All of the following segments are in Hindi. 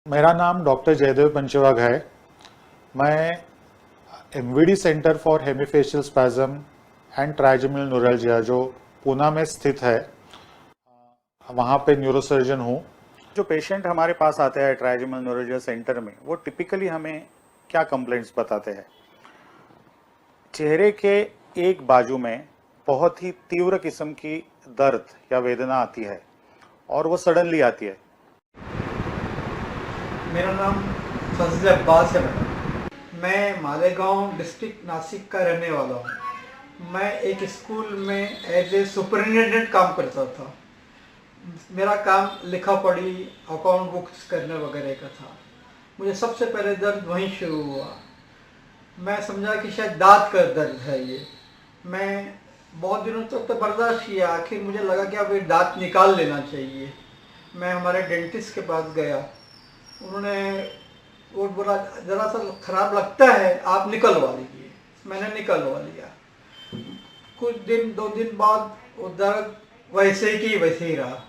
मेरा नाम डॉक्टर जयदेव पंचवाग है। मैं MVD centre for hemifacial spasm and trigeminal neuralgia जो पूना में स्थित है, वहाँ पे न्यूरोसर्जन हूँ। जो पेशेंट हमारे पास आते हैं ट्राइजेमिनल न्यूरल्जिया सेंटर में, वो टिपिकली हमें क्या कंप्लेंट्स बताते हैं। चेहरे के एक बाजू में बहुत ही तीव्र किस्म की दर्द या वेदना आती है और वो सडनली आती है। मेरा नाम फजल अब्बास है मैडम। मैं मालेगांव डिस्ट्रिक्ट नासिक का रहने वाला हूँ। मैं एक स्कूल में एज ए सुपरिटेंडेंट काम करता था। मेरा काम लिखा पढ़ी, अकाउंट बुक्स करने वगैरह का था। मुझे सबसे पहले दर्द वहीं शुरू हुआ। मैं समझा कि शायद दांत का दर्द है ये। मैं बहुत दिनों तक तो बर्दाश्त किया, आखिर मुझे लगा कि अब ये दांत निकाल लेना चाहिए। मैं हमारे डेंटिस्ट के पास गया। उन्होंने वो बोला ज़रा सा ख़राब लगता है, आप निकलवा लीजिए। मैंने निकलवा लिया। कुछ दिन 2 दिन बाद वो दर्द वैसे ही रहा।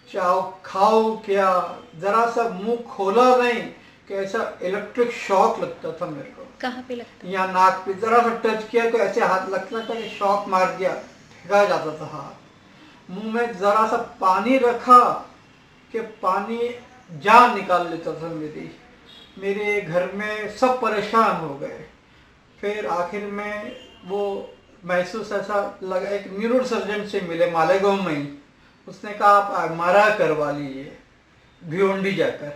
चाहो खाओ क्या, ज़रा सा मुंह खोला नहीं कि ऐसा इलेक्ट्रिक शॉक लगता था मेरे को। कहाँ पे लगता? यहाँ नाक पे ज़रा सा टच किया तो ऐसे हाथ लगता था कि शॉक मार दिया, ठगा जाता था हाथ। मुंह में ज़रा सा पानी रखा कि पानी जान निकाल लेता था मेरे घर में सब परेशान हो गए। फिर आखिर में वो महसूस ऐसा लगा, एक न्यूरो सर्जन से मिले मालेगांव में ही। उसने कहा आप MRI करवा लीजिए भिवंडी जाकर।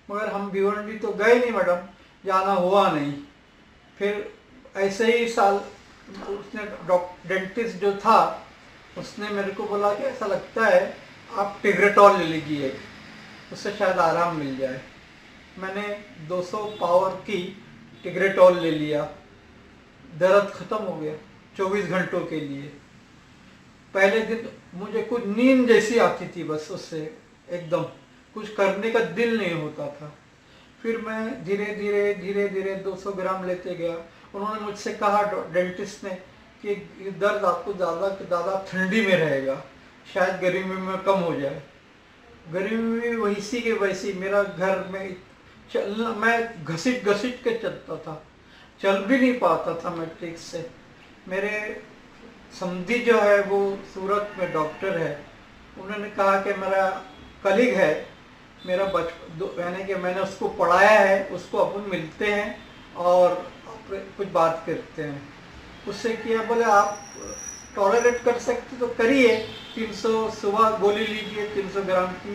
मगर हम भिवंडी तो गए नहीं मैडम, जाना हुआ नहीं। फिर ऐसे ही साल उसने डेंटिस्ट जो था उसने मेरे को बोला कि ऐसा लगता है आप टिग्रेटॉल ले लीजिए, उससे शायद आराम मिल जाए। मैंने 200 पावर की टिग्रेटॉल ले लिया। दर्द ख़त्म हो गया 24 घंटों के लिए। पहले दिन मुझे कुछ नींद जैसी आती थी, बस उससे एकदम कुछ करने का दिल नहीं होता था। फिर मैं धीरे धीरे 200 ग्राम लेते गया। उन्होंने मुझसे कहा, डेंटिस्ट ने, कि दर्द आपको ज़्यादा ठंडी में रहेगा, शायद गर्मी में कम हो जाए। गर्मी में वैसी के वैसी मेरा घर में चलना, मैं घसीट के चलता था, चल भी नहीं पाता था मैं ठीक से। मेरे समधी जो है वो सूरत में डॉक्टर है। उन्होंने कहा कि मेरा कलीग है, मेरा यानी कि मैंने उसको पढ़ाया है, उसको अपन मिलते हैं और कुछ बात करते हैं। उससे किया, बोले आप टॉलरेट कर सकते तो करिए, 300 सुबह गोली लीजिए, 300 ग्राम की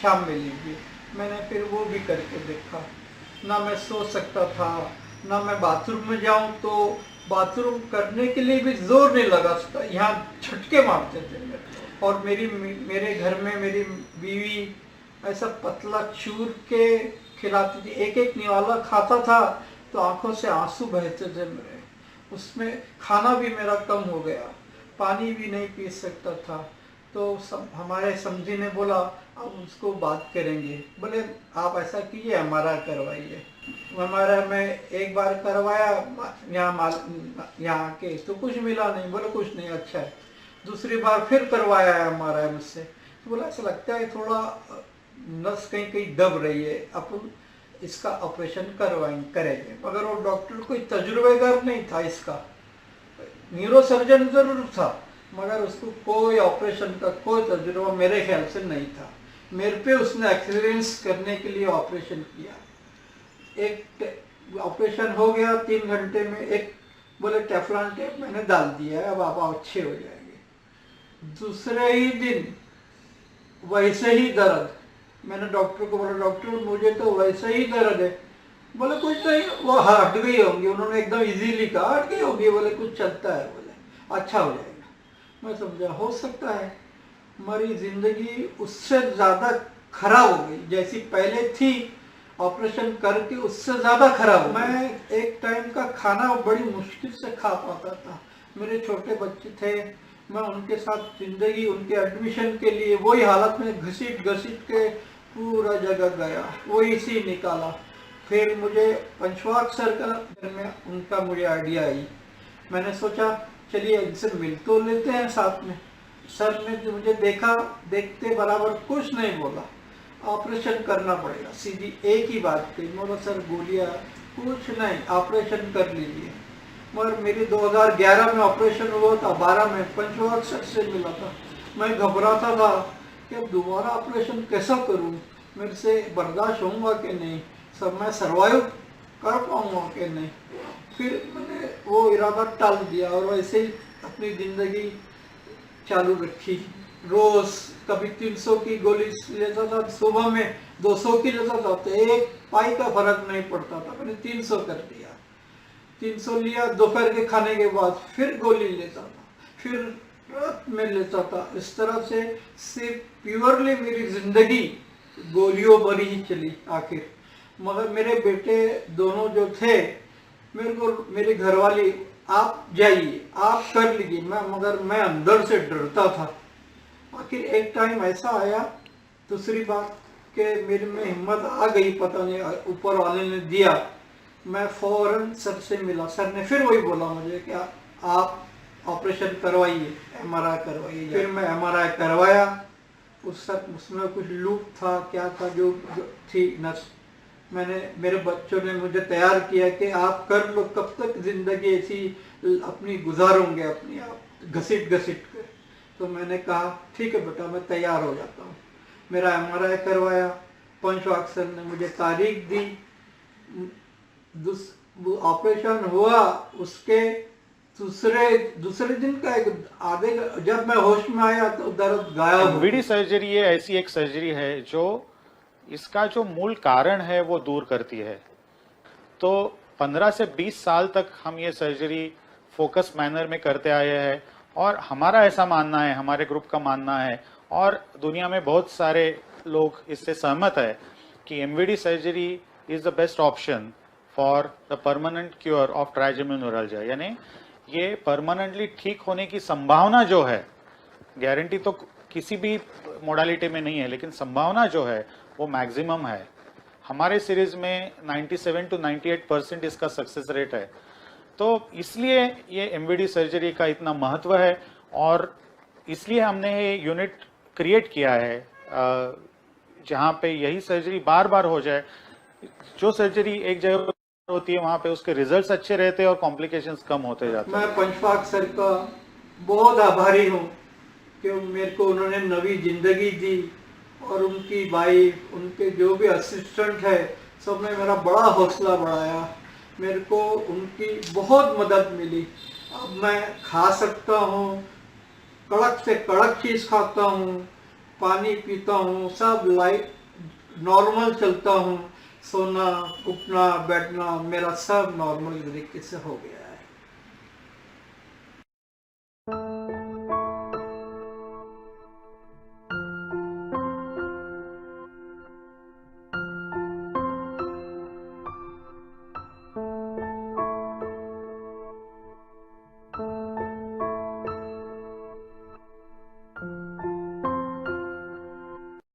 शाम में लीजिए। मैंने फिर वो भी करके देखा। ना मैं सो सकता था, ना मैं बाथरूम में जाऊं तो बाथरूम करने के लिए भी जोर नहीं लगा सकता, यहाँ झटके मारते थे मेरे। और मेरे घर में मेरी बीवी ऐसा पतला चूर के खिलाती थी। एक निवाला खाता था तो आंखों से आंसू बहते थे मेरे। उसमें खाना भी मेरा कम हो गया, पानी भी नहीं पी सकता था। तो हमारे समझी ने बोला अब उसको बात करेंगे। बोले आप ऐसा कीजिए, MRI करवाइए। MRI में एक बार करवाया यहाँ के, तो कुछ मिला नहीं। बोले कुछ नहीं, अच्छा है। दूसरी बार फिर करवाया MRI मुझसे, तो बोला ऐसा लगता है थोड़ा नस कहीं दब रही है, अपन इसका ऑपरेशन करेंगे। मगर वो डॉक्टर कोई तजुर्बेकार नहीं था इसका। न्यूरो सर्जन जरूर था, मगर उसको कोई ऑपरेशन का कोई तजुर्बा मेरे ख्याल से नहीं था। मेरे पे उसने एक्सपीरियंस करने के लिए ऑपरेशन किया। एक ऑपरेशन हो गया 3 घंटे में। एक बोले टेफ्लॉन टेप मैंने डाल दिया है, अब आप अच्छे हो जाएंगे। दूसरे ही दिन वैसे ही दर्द। मैंने डॉक्टर को बोला, डॉक्टर मुझे तो वैसे ही दर्द है। बोले कुछ नहीं, वो हट गई होंगी। उन्होंने एकदम इजीली कहा हट गई होगी। बोले कुछ चलता है, बोले अच्छा हो जाएगा। मैं समझा हो सकता है। हमारी ज़िंदगी उससे ज़्यादा खराब हो गई, जैसी पहले थी ऑपरेशन करके उससे ज़्यादा खराब हो गई। मैं एक टाइम का खाना बड़ी मुश्किल से खा पाता था। मेरे छोटे बच्चे थे, मैं उनके साथ ज़िंदगी, उनके एडमिशन के लिए वही हालत में घसीट के पूरा जगह गया, वही सी निकाला। फिर मुझे पंचवाग सर का घर में उनका मुझे आइडिया आई। मैंने सोचा चलिए इनसे मिल तो लेते हैं साथ में। सर ने मुझे देखा, देखते बराबर कुछ नहीं बोला। ऑपरेशन करना पड़ेगा। सीधी एक ही बात कही, बोला सर गोलियां कुछ नहीं, ऑपरेशन कर लीजिए। मगर मेरी 2011 में ऑपरेशन हुआ था, 12 में पंचवाग सर से मिला था। मैं घबराता था कि अब दोबारा ऑपरेशन कैसा करूं, मेरे से बर्दाश्त होगा कि नहीं, सब मैं सर्वाइव कर पाऊंगा कि नहीं। फिर मैंने वो इरादा टाल दिया और वैसे ही अपनी ज़िंदगी चालू रखी। रोज कभी 300 की गोली लेता था, सुबह में 200 की लेता था, तो एक पाई का फर्क नहीं पड़ता था। मैंने 300 कर दिया, 300 लिया, दोपहर के खाने के बाद फिर गोली लेता था, फिर रात में लेता था। इस तरह से सिर्फ प्योरली मेरी जिंदगी गोलियों पर ही चली आखिर। मगर मेरे बेटे दोनों जो थे, मेरे को मेरे घरवाली आप जाइए, आप कर लीजिए, मगर मैं अंदर से डरता था। आखिर एक टाइम ऐसा आया, दूसरी बात कि मेरे में हिम्मत आ गई, पता नहीं ऊपर वाले ने दिया। मैं फौरन सर से मिला, सर ने फिर वही बोला मुझे कि आप ऑपरेशन करवाइए, एमआरआई करवाइए। फिर मैं एमआरआई करवाया। उसमें कुछ लूप था, क्या था, जो थी नस। मेरे बच्चों ने मुझे तैयार किया कि आप कर लो, कब तक जिंदगी ऐसी अपनी गुजारोगे, अपनी आप घसीट घसीट कर। तो मैंने कहा ठीक है बेटा, मैं तैयार हो जाता हूँ। मेरा एमआरआई करवाया, पंचवाग सर ने मुझे तारीख दी, ऑपरेशन हुआ। उसके दूसरे दिन का जब मैं होश में आया तो दर्द गायब हो एमवीडी सर्जरी ये ऐसी एक सर्जरी है जो इसका जो मूल कारण है वो दूर करती है। तो 15 से 20 साल तक हम ये सर्जरी फोकस मैनर में करते आए हैं और हमारा ऐसा मानना है, हमारे ग्रुप का मानना है और दुनिया में बहुत सारे लोग इससे सहमत है कि MVD surgery is the best option for the permanent cure of trigeminal neuralgia. यानी ये परमानेंटली ठीक होने की संभावना जो है, गारंटी तो किसी भी मोडालिटी में नहीं है, लेकिन संभावना जो है वो मैक्सिमम है। हमारे सीरीज में 97 to 98% इसका सक्सेस रेट है। तो इसलिए ये एमवीडी सर्जरी का इतना महत्व है और इसलिए हमने ये यूनिट क्रिएट किया है जहाँ पे यही सर्जरी बार बार हो जाए। जो सर्जरी एक जगह होती है वहाँ पे उसके रिजल्ट्स अच्छे रहते हैं और कॉम्प्लिकेशंस कम होते जाते हैं। मैं पंचवाग सर का बहुत आभारी हूँ कि मेरे को उन्होंने नवी जिंदगी दी और उनकी वाइफ, उनके जो भी असिस्टेंट है, सब ने मेरा बड़ा हौसला बढ़ाया। मेरे को उनकी बहुत मदद मिली। अब मैं खा सकता हूँ, कड़क से कड़क चीज़ खाता हूँ, पानी पीता हूँ, सब लाइफ नॉर्मल चलता हूँ। सोना, उठना, बैठना मेरा सब नॉर्मल तरीके से हो गया है।